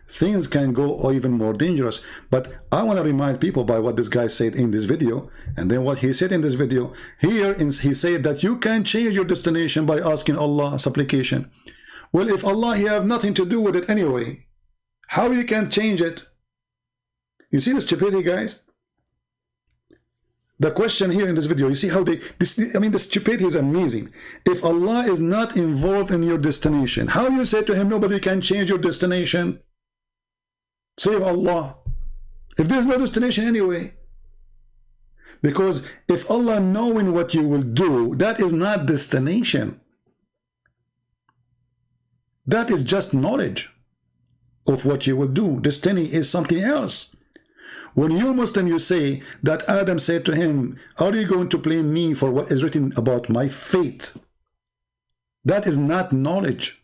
things can go even more dangerous. But I want to remind people by what this guy said in this video, and then what he said in this video. Here, he said that you can change your destination by asking Allah supplication. Well, if Allah, he have nothing to do with it anyway, how you can change it? You see the stupidity, guys? The question here in this video, you see how the stupidity is amazing. If Allah is not involved in your destination, how you say to him, nobody can change your destination? Save Allah. If there's no destination anyway. Because if Allah knowing what you will do, that is not destination. That is just knowledge of what you will do. Destiny is something else. When you Muslim, you say that Adam said to him, are you going to blame me for what is written about my fate? That is not knowledge.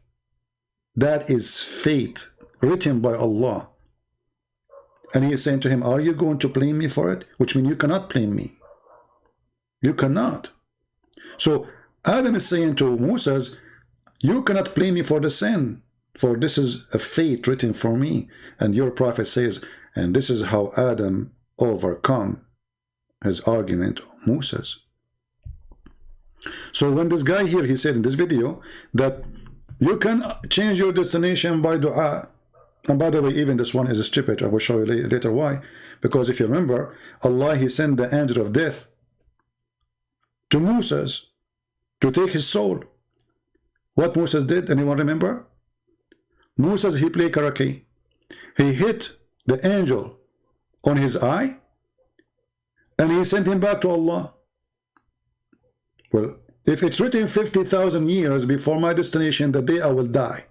That is fate written by Allah. And he is saying to him, are you going to blame me for it? Which means you cannot blame me. You cannot. So Adam is saying to Moses, you cannot blame me for the sin, for this is a fate written for me. And your prophet says, and this is how Adam overcome his argument, Moses. So when this guy here, he said in this video that you can change your destination by dua. And by the way, even this one is stupid. I will show you later why. Because if you remember, Allah, he sent the angel of death to Moses to take his soul. What Moses did, anyone remember? Moses, he played karaoke. He hit the angel on his eye and he sent him back to Allah. Well, if it's written 50,000 years before my destination, the day I will die,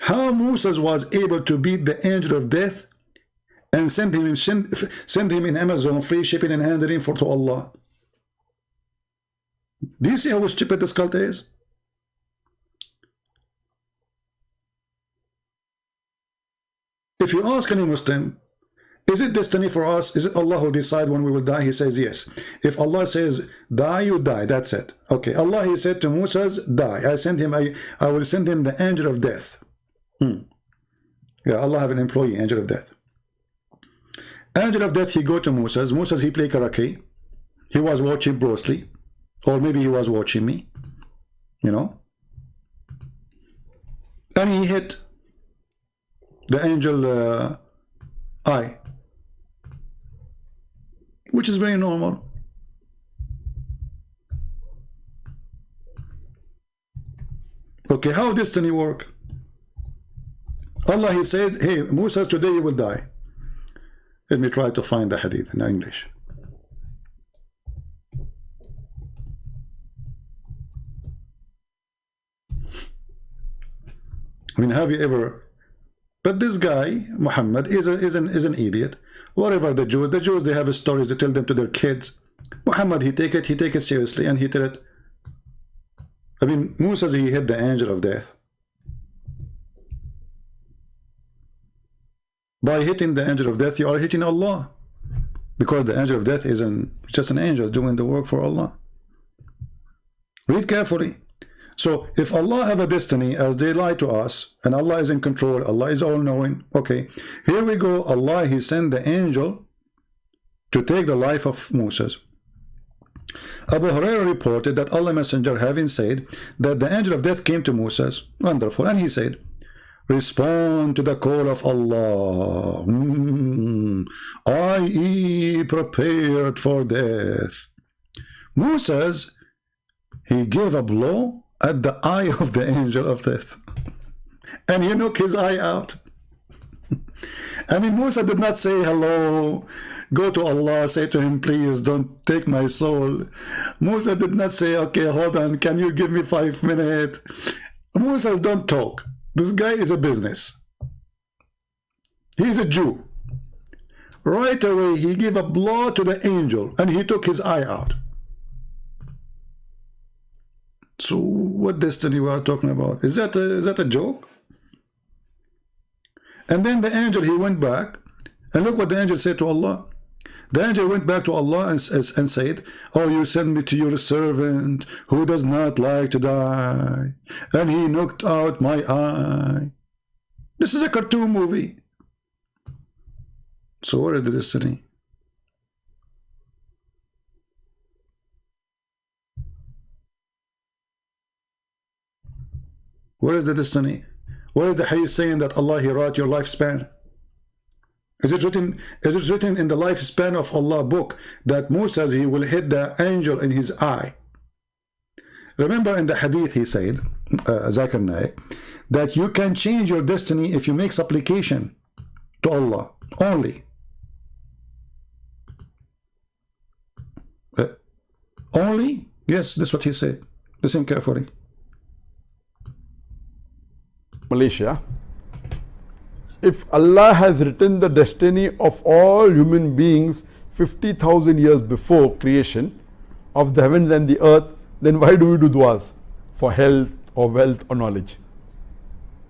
how Moses was able to beat the angel of death and send him in Amazon free shipping and handling to Allah? Do you see how stupid this cult is? If you ask any Muslim, is it destiny for us? Is it Allah who decide when we will die? He says yes. If Allah says die, you die. That's it. Okay. Allah, he said to Moses, die. I will send him the angel of death. Yeah, Allah have an employee, angel of death. Angel of death, he go to Moses. Moses, he play karaoke. He was watching Bruce Lee, or maybe he was watching me, you know. And he hit the angel eye, which is very normal. Okay, how destiny work? Allah, he said, hey, Moses, today you will die. Let me try to find the hadith in English. I mean, have you ever... But this guy, Muhammad, is an idiot. Whatever the Jews, they have stories, they tell them to their kids. Muhammad, he take it seriously, and he tell it. I mean, Moses, he hit the angel of death. By hitting the angel of death, you are hitting Allah. Because the angel of death is just an angel doing the work for Allah. Read carefully. So if Allah have a destiny, as they lie to us, and Allah is in control, Allah is all-knowing, okay, here we go. Allah, he sent the angel to take the life of Moses. Abu Hurairah reported that Allah Messenger having said that the angel of death came to Moses, wonderful, and he said, respond to the call of Allah, i.e. prepared for death. Moses, he gave a blow at the eye of the angel of death, and he knocked his eye out. I mean, Musa did not say hello, go to Allah, say to him, please don't take my soul. Musa did not say, okay, hold on, can you give me 5 minutes? Musa don't talk. This guy is a business. He's a Jew. Right away, he gave a blow to the angel and he took his eye out. So what destiny we are talking about? Is that a joke? And then the angel, he went back, and look what the angel said to Allah. The angel went back to Allah and said, oh, you send me to your servant who does not like to die, and he knocked out my eye. This is a cartoon movie. So where is the destiny? Where is the destiny? Where is the hadith saying that Allah, He wrote your lifespan? Is it written in the lifespan of Allah book that Musa, he will hit the angel in his eye? Remember in the hadith he said, Zakir Naik, that you can change your destiny if you make supplication to Allah only. Only? Yes, that's what he said. Listen carefully. Malaysia, if Allah has written the destiny of all human beings 50,000 years before creation of the heavens and the earth, then why do we do du'as for health or wealth or knowledge?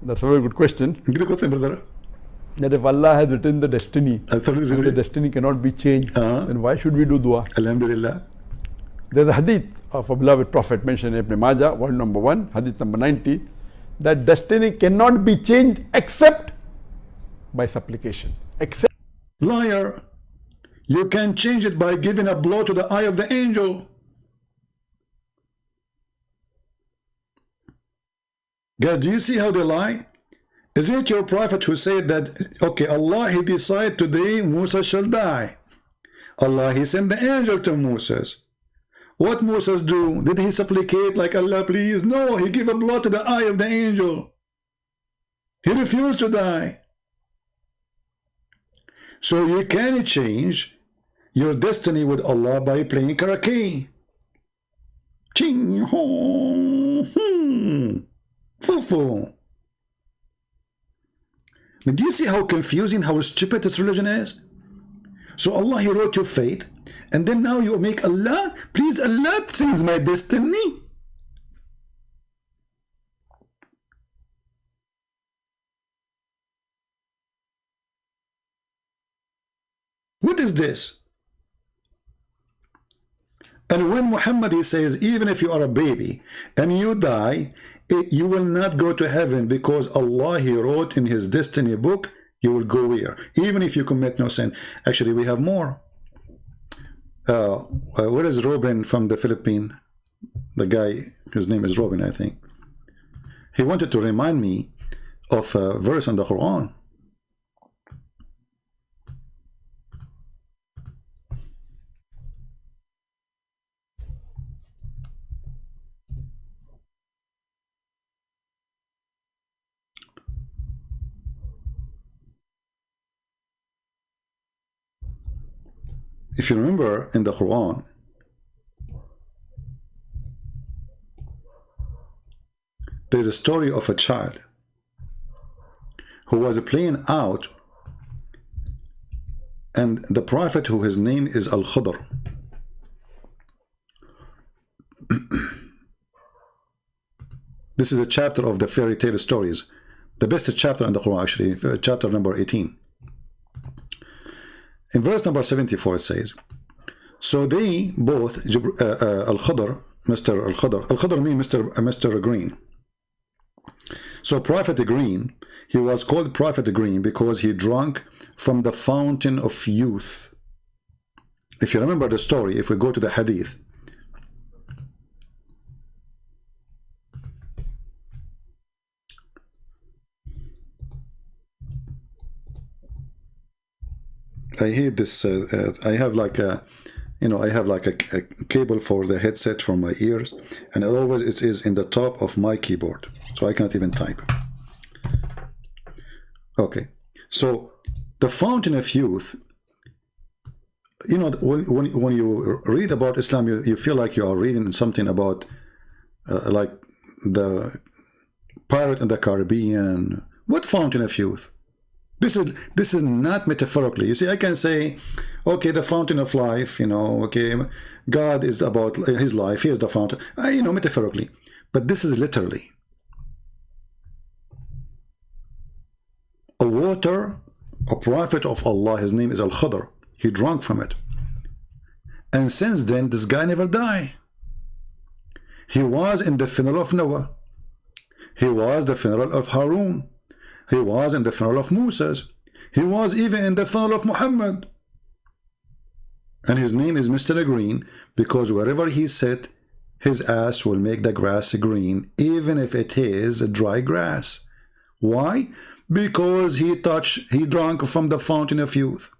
That's a very good question. That if Allah has written the destiny and the destiny cannot be changed, then why should we do dua? Alhamdulillah. There's a hadith of a beloved Prophet mentioned in Ibn Majah, volume number 1, hadith number 90, that destiny cannot be changed except by supplication. Except. Liar. You can change it by giving a blow to the eye of the angel. Guys, do you see how they lie? Is it your prophet who said that, okay, Allah, He decided today Musa shall die. Allah, He sent the angel to Moses. What Moses do? Did he supplicate like Allah, please? No, he gave a blow to the eye of the angel. He refused to die. So you can change your destiny with Allah by playing karaoke. Ching ho fufu. Do you see how confusing, how stupid this religion is? So Allah, He wrote your fate, and then now you make Allah, please Allah, change my destiny. What is this? And when Muhammad, he says, even if you are a baby and you die, you will not go to heaven because Allah, He wrote in His destiny book, you will go where? Even if you commit no sin. Actually, we have more. Where is Robin from the Philippines? The guy, his name is Robin, I think. He wanted to remind me of a verse in the Quran. If you remember in the Quran, there is a story of a child who was playing out, and the prophet, who his name is Al-Khadr, this is a chapter of the fairy tale stories, the best chapter in the Quran, actually, chapter number 18. In verse number 74 it says, so they both, Al-Khadr, Mr. Al-Khadr, Al-Khadr means Mr. Green. So Prophet Green, he was called Prophet Green because he drank from the fountain of youth. If you remember the story, if we go to the hadith, I hate this. I have like a, I have like a cable for the headset from my ears, and it always is in the top of my keyboard, so I can't even type. Okay, so the fountain of youth. When you read about Islam, you feel like you are reading something about like the Pirate in the Caribbean. What fountain of youth? This is not metaphorically. You see, I can say, okay, the fountain of life, okay, God is about His life, He is the fountain, metaphorically. But this is literally a water, a prophet of Allah, his name is Al-Khadr. He drank from it. And since then, this guy never died. He was in the funeral of Noah. He was the funeral of Harun. He was in the funeral of Moses. He was even in the funeral of Muhammad. And his name is Mr. Green because wherever he sits, his ass will make the grass green, even if it is dry grass. Why? Because he drank from the fountain of youth.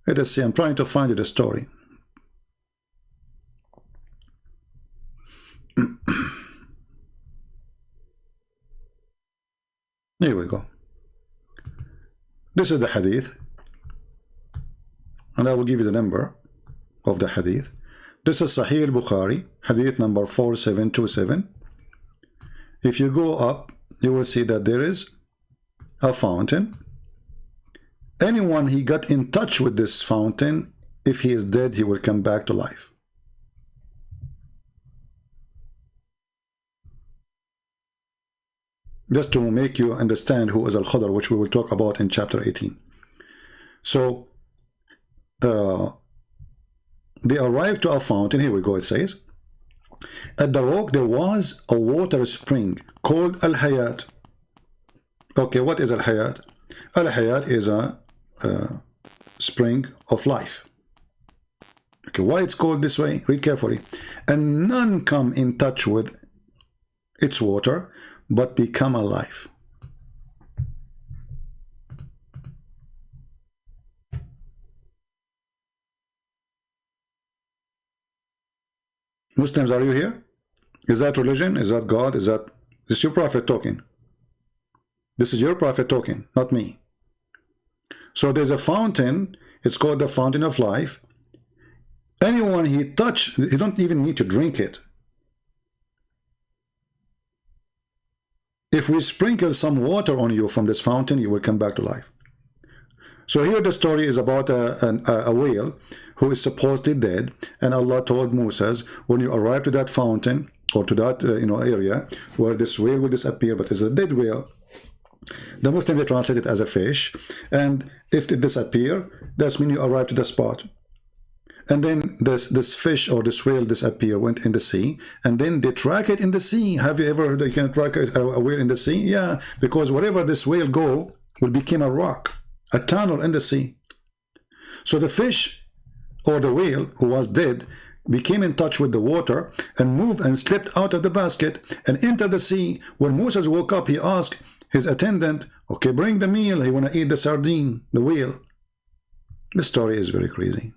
Let us see, I'm trying to find you the story. Here we go. This is the hadith. And I will give you the number of the hadith. This is Sahih al-Bukhari, hadith number 4727. If you go up, you will see that there is a fountain. Anyone he got in touch with this fountain, if he is dead, he will come back to life. Just to make you understand who is Al-Khadr, which we will talk about in chapter 18. So, they arrived to a fountain. Here we go, it says. At the rock there was a water spring called Al-Hayat. Okay, what is Al-Hayat? Al-Hayat is a spring of life. Okay, why it's called this way? Read carefully. And none come in touch with its water, but become alive. Muslims, are you here? Is that religion? Is that God? Is this your prophet talking? This is your prophet talking, not me. So there's a fountain, it's called the fountain of life. Anyone he touch, he don't even need to drink it. If we sprinkle some water on you from this fountain, you will come back to life. So here the story is about a whale who is supposedly dead, and Allah told Moses, when you arrive to that fountain or to that area where this whale will disappear, but it's a dead whale. The Muslims they translate it as a fish, and if it disappear, that's when you arrive to the spot. And then this fish or this whale disappear, went in the sea, and then they track it in the sea. Have you ever heard they can track a whale in the sea? Yeah, because wherever this whale go will become a rock, a tunnel in the sea. So the fish or the whale who was dead became in touch with the water and moved and slipped out of the basket and entered the sea. When Moses woke up, he asked his attendant, okay, bring the meal, he want to eat the sardine, the whale. The story is very crazy.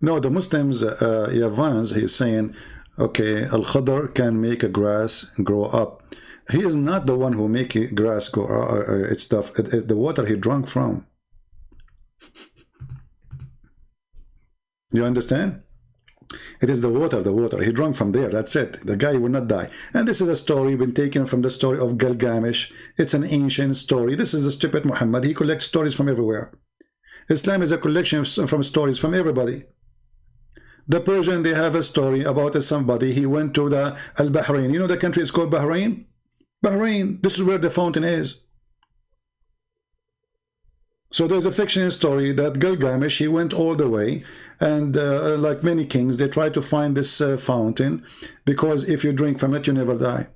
No, the Muslims, Yavans, he's saying, okay, Al-Khadr can make a grass grow up. He is not the one who make grass go, it's stuff, the water he drank from. You understand? It is the water. He drank from there, that's it. The guy will not die. And this is a story been taken from the story of Gilgamesh. It's an ancient story. This is the stupid Muhammad. He collects stories from everywhere. Islam is a collection from stories from everybody. The Persian, they have a story about somebody. He went to the Bahrain. You know the country is called Bahrain? Bahrain. This is where the fountain is. So there's a fictional story that Gilgamesh, he went all the way, and like many kings, they try to find this fountain, because if you drink from it, you never die.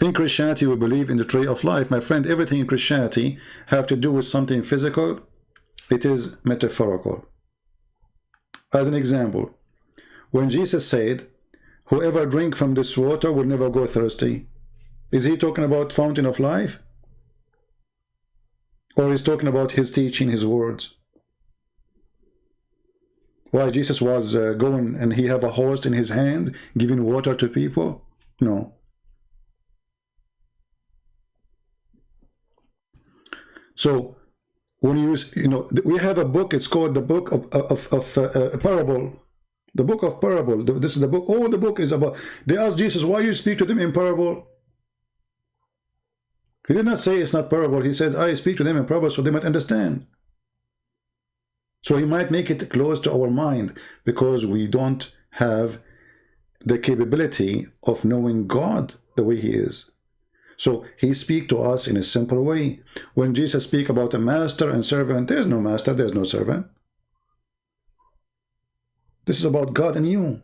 In Christianity, we believe in the tree of life. My friend, everything in Christianity have to do with something physical. It is metaphorical. As an example, when Jesus said, whoever drink from this water will never go thirsty, is he talking about fountain of life? Or he's talking about his teaching, his words? Why Jesus was going and he have a host in his hand giving water to people? No. So when we have a book, it's called the book of parable. The book of parable. This is the book. Oh, the book is about. They asked Jesus, why you speak to them in parable? He did not say it's not parable. He said, I speak to them in parable so they might understand. So he might make it close to our mind because we don't have the capability of knowing God the way he is. So he speaks to us in a simple way. When Jesus speaks about a master and servant, there's no master, there's no servant. This is about God and you.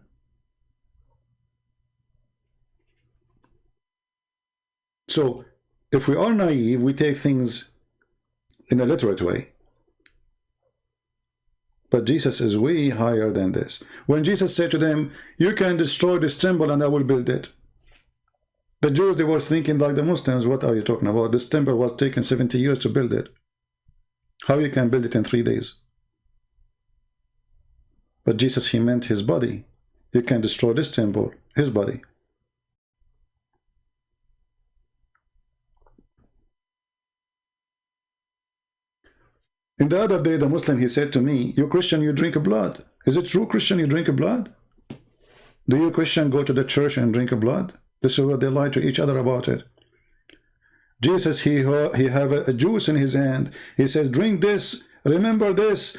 So if we are naive, we take things in a literate way. But Jesus is way higher than this. When Jesus said to them, you can destroy this temple and I will build it. The Jews, they were thinking like the Muslims, what are you talking about? This temple was taken 70 years to build it. How you can build it in 3 days? But Jesus, he meant his body. You can destroy this temple, his body. In the other day, the Muslim, he said to me, you Christian, you drink blood. Is it true, Christian, you drink blood? Do you Christian go to the church and drink blood? This is what they lie to each other about it. Jesus, he have a juice in his hand. He says, drink this, remember this.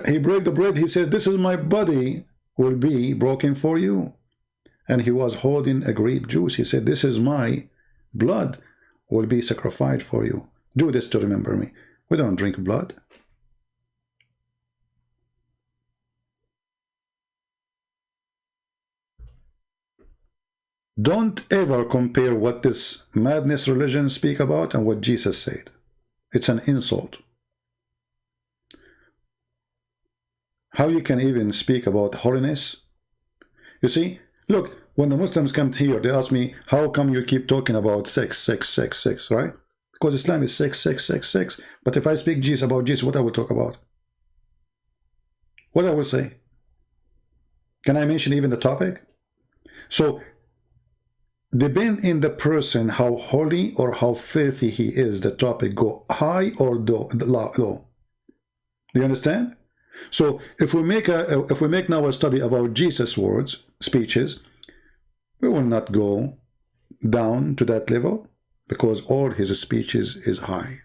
He break the bread. He says, this is my body will be broken for you. And he was holding a grape juice. He said, this is my blood will be sacrificed for you. Do this to remember me. We don't drink blood. Don't ever compare what this madness religion speak about and what Jesus said. It's an insult. How you can even speak about holiness? You see, look, when the Muslims come here, they ask me, how come you keep talking about sex, right? Because Islam is sex. But if I speak Jesus about Jesus, what I will talk about? What I will say? Can I mention even the topic? So, depend in the person how holy or how filthy he is, the topic go high or low. Do you understand? So if we make now a study about Jesus' words, speeches, we will not go down to that level because all his speeches is high.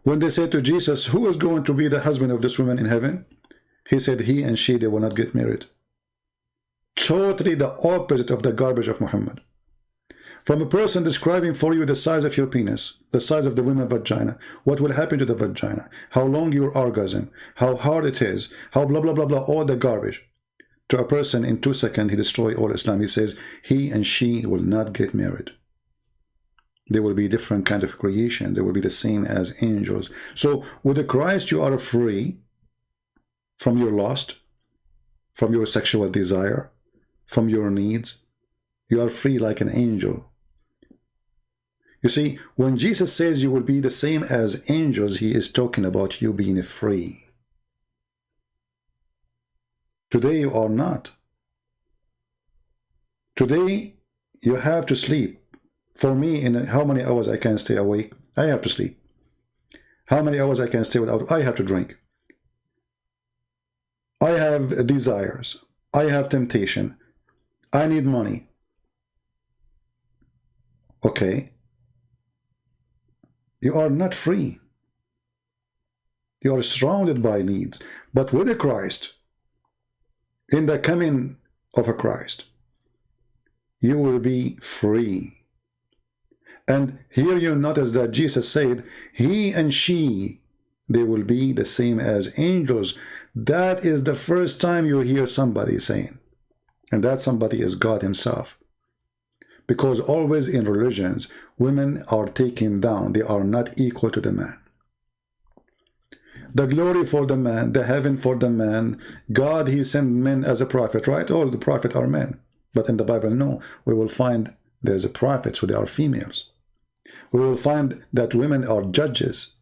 When they said to Jesus, who is going to be the husband of this woman in heaven? He said he and she, they will not get married. Totally the opposite of the garbage of Muhammad. From a person describing for you the size of your penis, the size of the woman's vagina, what will happen to the vagina, how long your orgasm, how hard it is, how blah blah blah blah, all the garbage. To a person in 2 seconds, he destroys all Islam. He says he and she will not get married. They will be different kind of creation. They will be the same as angels. So with the Christ, you are free from your lust, from your sexual desire, from your needs. You are free like an angel. You see, when Jesus says you will be the same as angels, he is talking about you being free. Today you are not. Today you have to sleep. For me, in how many hours I can stay awake? I have to sleep. How many hours I can stay without? I have to drink. I have desires. I have temptation. I need money. Okay. You are not free. You are surrounded by needs. But with a Christ, in the coming of a Christ, you will be free. And here you notice that Jesus said, he and she, they will be the same as angels. That is the first time you hear somebody saying. And that somebody is God himself. Because always in religions, women are taken down. They are not equal to the man. The glory for the man, the heaven for the man. God, he sent men as a prophet, right? All the prophets are men. But in the Bible, no. We will find there's a prophet, so they are females. We will find that women are judges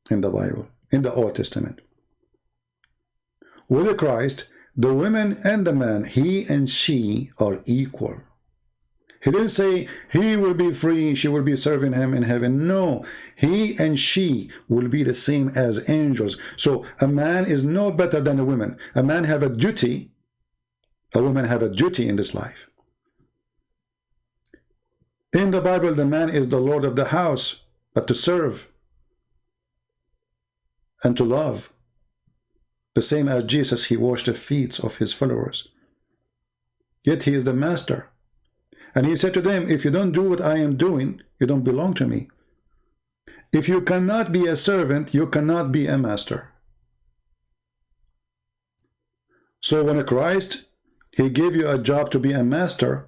in the Bible, in the Old Testament. With Christ, the women and the man, he and she are equal. He didn't say he will be free, she will be serving him in heaven. No, he and she will be the same as angels. So a man is no better than a woman. A man have a duty, a woman have a duty in this life. In the Bible, the man is the Lord of the house, but to serve and to love. The same as Jesus, he washed the feet of his followers. Yet he is the master. And he said to them, if you don't do what I am doing, you don't belong to me. If you cannot be a servant, you cannot be a master. So when Christ, he gave you a job to be a master,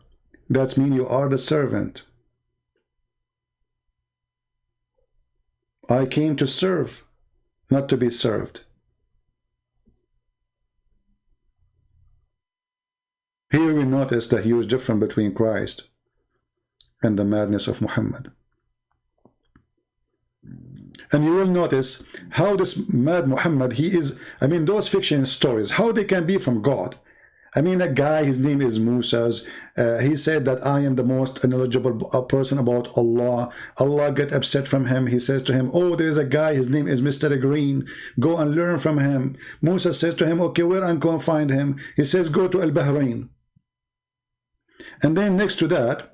that means you are the servant. I came to serve, not to be served. Here we notice the huge difference between Christ and the madness of Muhammad. And you will notice how this mad Muhammad, he is, I mean, those fiction stories, how they can be from God. I mean, a guy, his name is Musa's, he said that I am the most knowledgeable person about Allah. Allah get upset from him. He says to him, oh, there is a guy, his name is Mr. Green. Go and learn from him. Musa says to him, okay, where I'm going to find him? He says, go to Al-Bahrain. And then next to that,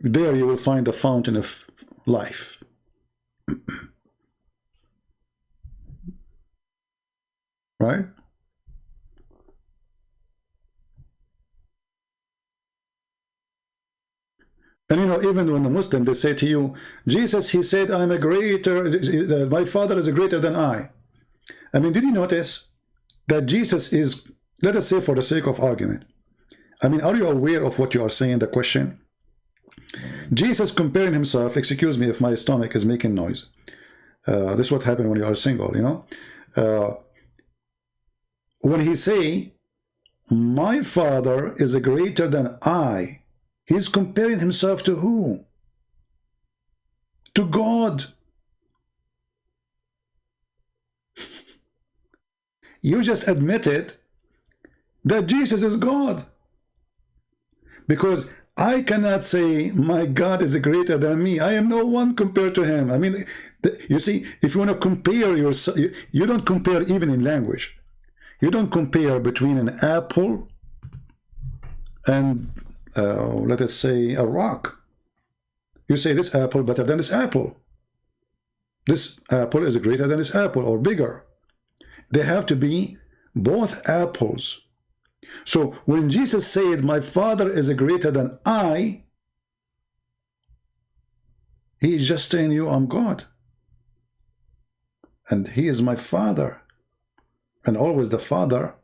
there you will find the fountain of life. Right? And you know, even when the Muslim, they say to you, Jesus, he said, I'm a greater, my father is greater than I. I mean, did you notice that Jesus is, let us say for the sake of argument, I mean, are you aware of what you are saying, the question? Jesus comparing himself, excuse me if my stomach is making noise. This is what happened when you are single, you know. When he say, my father is greater than I, he's comparing himself to who? To God. You just admitted that Jesus is God. Because I cannot say my God is greater than me. I am no one compared to him. I mean, you see, if you want to compare yourself, you don't compare even in language. You don't compare between an apple and, let us say, a rock. You say this apple better than this apple. This apple is greater than this apple or bigger. They have to be both apples. So when Jesus said, my father is greater than I, he is just saying you, I'm God. And he is my father. And always the father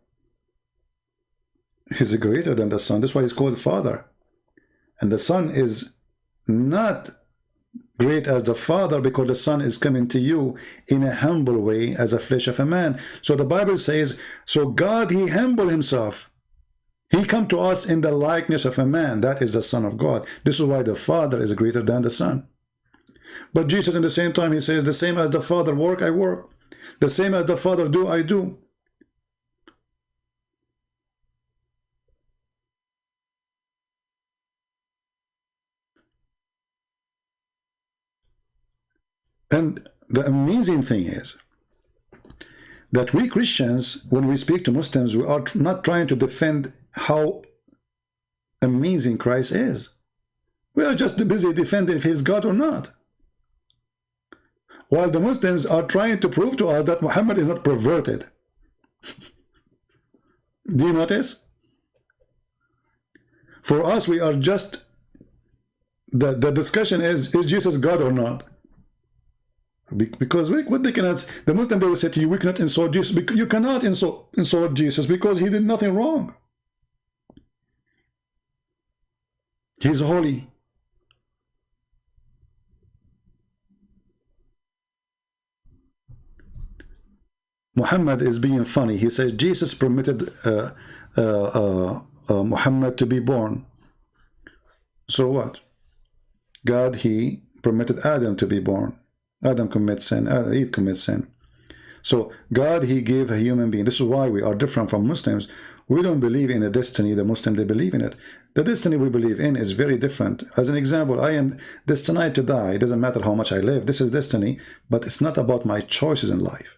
is greater than the son. That's why he's called father. And the son is not great as the father because the son is coming to you in a humble way as a flesh of a man. So the Bible says, so God, he humbled himself. He come to us in the likeness of a man. That is the Son of God. This is why the Father is greater than the Son. But Jesus, in the same time, he says, the same as the Father work, I work. The same as the Father do, I do. And the amazing thing is that we Christians, when we speak to Muslims, we are not trying to defend how amazing Christ is. We are just busy defending if he's God or not. While the Muslims are trying to prove to us that Muhammad is not perverted. Do you notice? For us, we are just, the discussion is Jesus God or not? Because what they cannot, the Muslim, they will say to you, we cannot insult Jesus. You cannot insult Jesus because he did nothing wrong. He's holy. Muhammad is being funny. He says Jesus permitted Muhammad to be born. So what? God, he permitted Adam to be born. Adam commits sin, Eve commits sin. So God, he gave a human being. This is why we are different from Muslims. We don't believe in a destiny. The Muslims, they believe in it. The destiny we believe in is very different. As an example, I am destined to die. It doesn't matter how much I live. This is destiny, but it's not about my choices in life,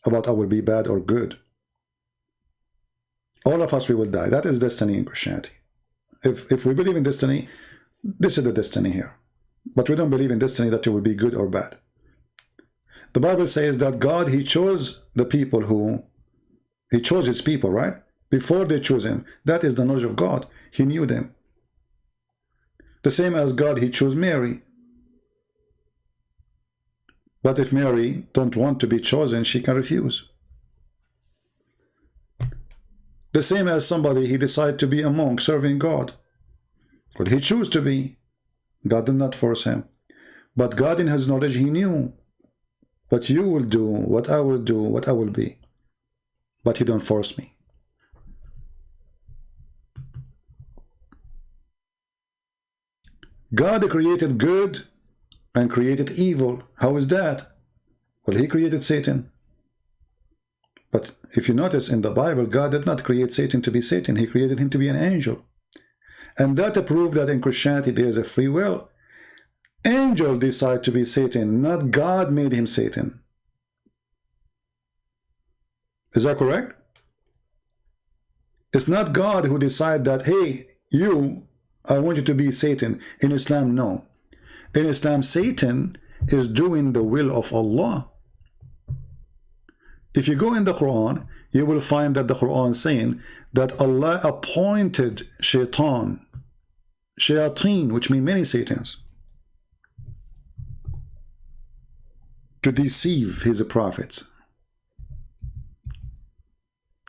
about I will be bad or good. All of us, we will die. That is destiny in Christianity. If we believe in destiny, this is the destiny here. But we don't believe in destiny that you will be good or bad. The Bible says that God, he chose the people who, he chose his people, right? Before they chose him. That is the knowledge of God. He knew them. The same as God, he chose Mary. But if Mary don't want to be chosen, she can refuse. The same as somebody, he decided to be a monk serving God. Could he choose to be? God did not force him. But God in his knowledge, he knew what you will do, what I will do, what I will be. But he don't force me. God created good and created evil. How is that? Well, he created Satan. But if you notice in the Bible, God did not create Satan to be Satan. He created him to be an angel. And that proves that in Christianity there is a free will. Angel decide to be Satan, not God made him Satan. Is that correct? It's not God who decide that, hey, you, I want you to be Satan. In Islam, no. In Islam, Satan is doing the will of Allah. If you go in the Quran, you will find that the Quran saying that Allah appointed shaitan, shayateen, which mean many Satans, to deceive his prophets,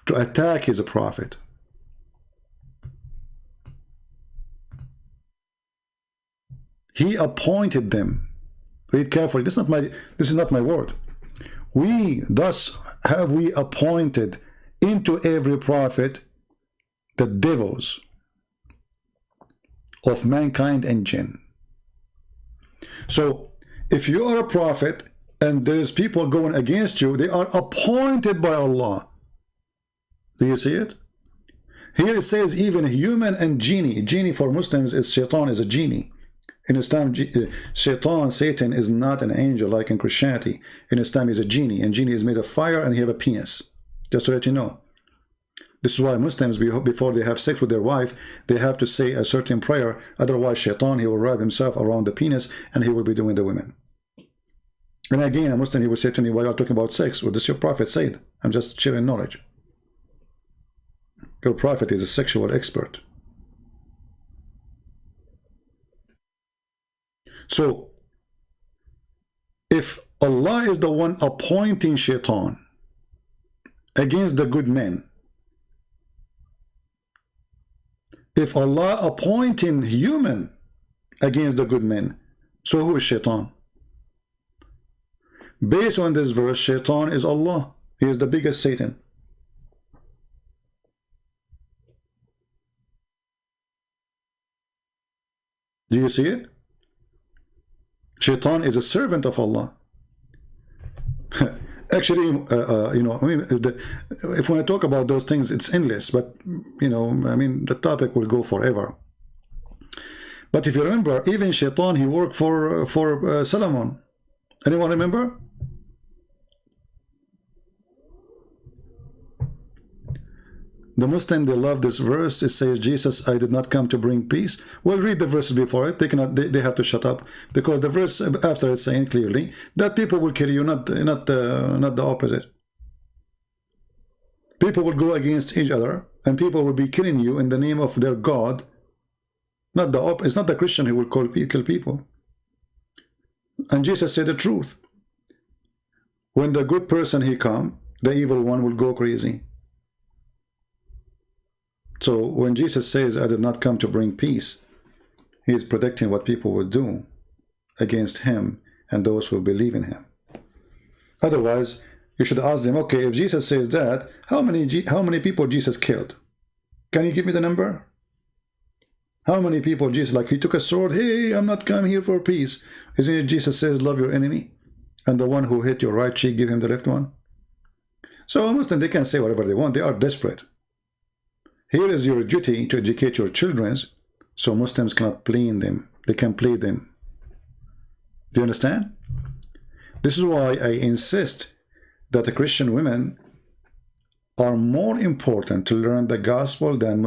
to attack his prophet. He appointed them. Read carefully. This is not my word. We thus have we appointed into every prophet the devils of mankind and jinn. So if you are a prophet and there's people going against you, they are appointed by Allah. Do you see it? Here it says even human and genie. Genie for Muslims is shaitan, is a genie. In Islam, shaitan, Satan is not an angel like in Christianity. In Islam, is a genie, and genie is made of fire and he have a penis. Just to let you know. This is why Muslims, before they have sex with their wife, they have to say a certain prayer. Otherwise, shaitan, he will wrap himself around the penis and he will be doing the women. And again, a Muslim, he will say to me, why are you talking about sex? Well, this your prophet said. I'm just sharing knowledge. Your prophet is a sexual expert. So, if Allah is the one appointing shaitan against the good men, if Allah appointing human against the good men, so who is shaitan? Based on this verse, shaitan is Allah. He is the biggest Satan. Do you see it? Shaitan is a servant of Allah. Actually, you know, I mean, if when I talk about those things, it's endless. But you know, I mean, the topic will go forever. But if you remember, even Shaitan, he worked for Solomon. Anyone remember? The Muslim, they love this verse. It says, Jesus, I did not come to bring peace. Well, read the verses before it. They have to shut up, because the verse after it's saying clearly that people will kill you, not the opposite. People will go against each other, and people will be killing you in the name of their God. Not the it's not the Christian who will kill people. And Jesus said the truth. When the good person he come, the evil one will go crazy. So when Jesus says, I did not come to bring peace, he is predicting what people will do against him and those who believe in him. Otherwise, you should ask them, okay, if Jesus says that, how many people Jesus killed? Can you give me the number? How many people Jesus, like he took a sword, hey, I'm not coming here for peace. Isn't it Jesus says, love your enemy? And the one who hit your right cheek, give him the left one? So a Muslim, they can say whatever they want. They are desperate. Here is your duty to educate your children, so Muslims cannot play in them. They can play them. Do you understand? This is why I insist that the Christian women are more important to learn the gospel than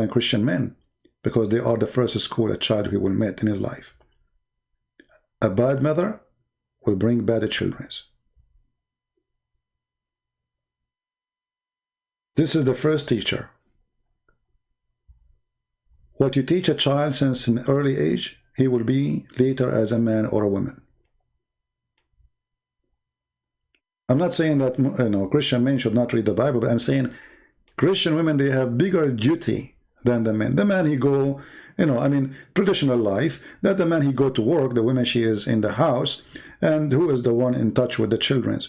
Christian men, because they are the first school a child will meet in his life. A bad mother will bring bad children. This is the first teacher. What you teach a child since an early age, he will be later as a man or a woman. I'm not saying that Christian men should not read the Bible, but I'm saying Christian women, they have bigger duty than the men. The man, he go, traditional life, that the man, he go to work, the woman, she is in the house, and who is the one in touch with the children?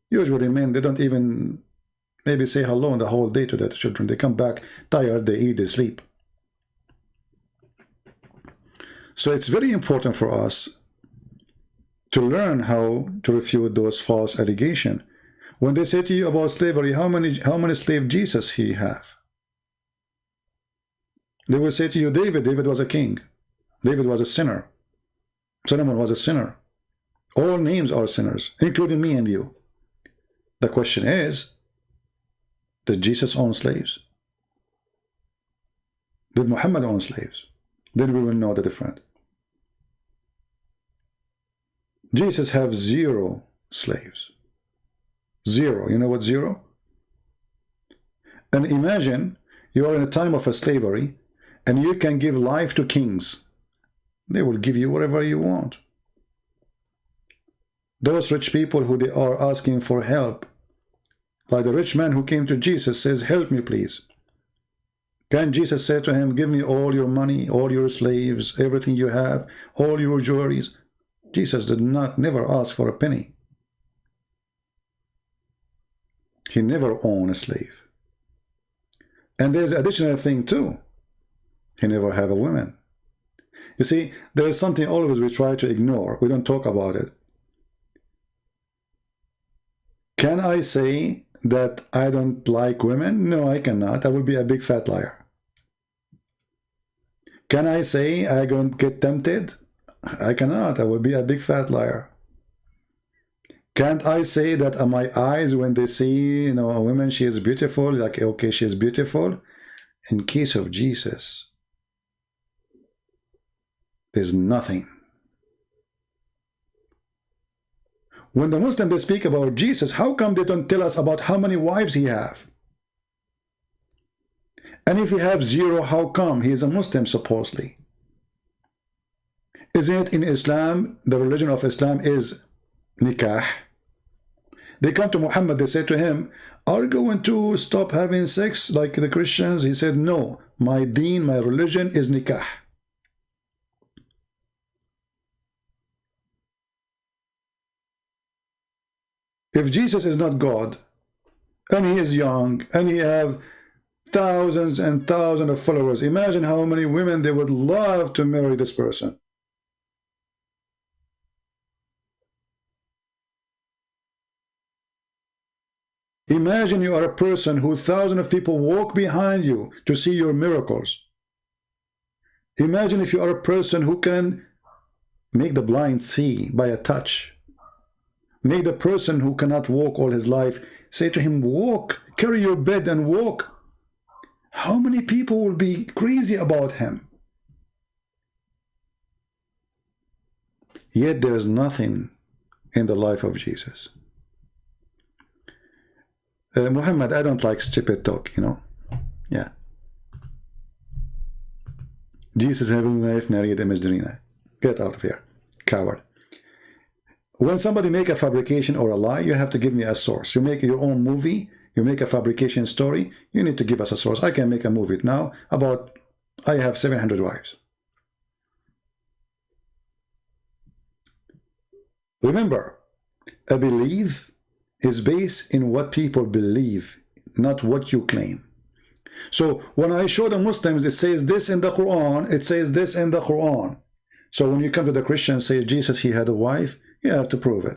Usually men, they don't even maybe say hello in the whole day to the children. They come back tired, they eat, they sleep. So it's very important for us to learn how to refute those false allegations. When they say to you about slavery, how many slave Jesus he have? They will say to you, David was a king. David was a sinner. Solomon was a sinner. All names are sinners, including me and you. The question is, did Jesus own slaves? Did Muhammad own slaves? Then we will know the difference. Jesus have 0 slaves. 0. You know what 0? And imagine you are in a time of a slavery and you can give life to kings. They will give you whatever you want. Those rich people who they are asking for help, like the rich man who came to Jesus, says, help me please. Can Jesus say to him, give me all your money, all your slaves, everything you have, all your jewelries? Jesus did never ask for a penny. He never owned a slave. And there's an additional thing too. He never had a woman. You see, there is something always we try to ignore. We don't talk about it. Can I say that I don't like women? No, I cannot. I will be a big fat liar. Can I say I don't get tempted? I cannot. I will be a big fat liar. Can't I say that my eyes, when they see, a woman, she is beautiful, like, okay, she is beautiful. In case of Jesus, there's nothing. When the Muslims, they speak about Jesus, how come they don't tell us about how many wives he have? And if he have 0, how come? He is a Muslim, supposedly. Isn't it in Islam, the religion of Islam is nikah? They come to Muhammad, they say to him, are you going to stop having sex like the Christians? He said, no, my deen, my religion is nikah. If Jesus is not God, and he is young, and he have thousands and thousands of followers, imagine how many women they would love to marry this person. Imagine you are a person who thousands of people walk behind you to see your miracles. Imagine if you are a person who can make the blind see by a touch. Make the person who cannot walk all his life, say to him, walk, carry your bed and walk. How many people will be crazy about him? Yet there is nothing in the life of Jesus. Muhammad, I don't like stupid talk, Yeah. Jesus having life, narrate image. Get out of here, coward. When somebody make a fabrication or a lie, you have to give me a source. You make your own movie, you make a fabrication story, you need to give us a source. I can make a movie now about, I have 700 wives. Remember, a belief is based in what people believe, not what you claim. So when I show the Muslims, it says this in the Quran, it says this in the Quran. So when you come to the Christians, say Jesus, he had a wife, you have to prove it.